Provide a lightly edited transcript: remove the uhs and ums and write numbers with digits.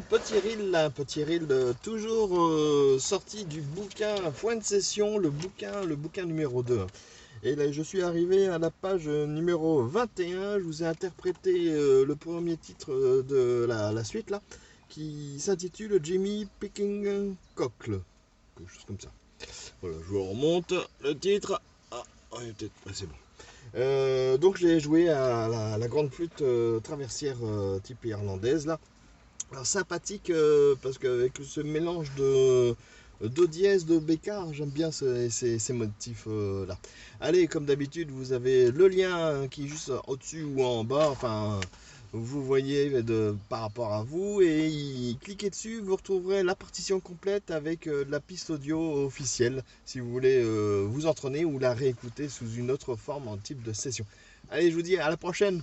petit reel toujours sorti du bouquin Point de session, le bouquin numéro 2. Et là, je suis arrivé à la page numéro 21. Je vous ai interprété le premier titre de la suite là, qui s'intitule Jimmy Picking Cockle, quelque chose comme ça. Voilà, je vous remonte le titre. Ah, c'est bon. Donc j'ai joué à la grande flûte traversière type irlandaise là. Alors sympathique parce qu'avec ce mélange de do dièse, de bécard, j'aime bien ces motifs là. Allez, comme d'habitude, vous avez le lien qui est juste au-dessus ou en bas, enfin vous voyez par rapport à vous et cliquez dessus, vous retrouverez la partition complète avec la piste audio officielle si vous voulez vous entraîner ou la réécouter sous une autre forme en type de session. Allez, je vous dis à la prochaine.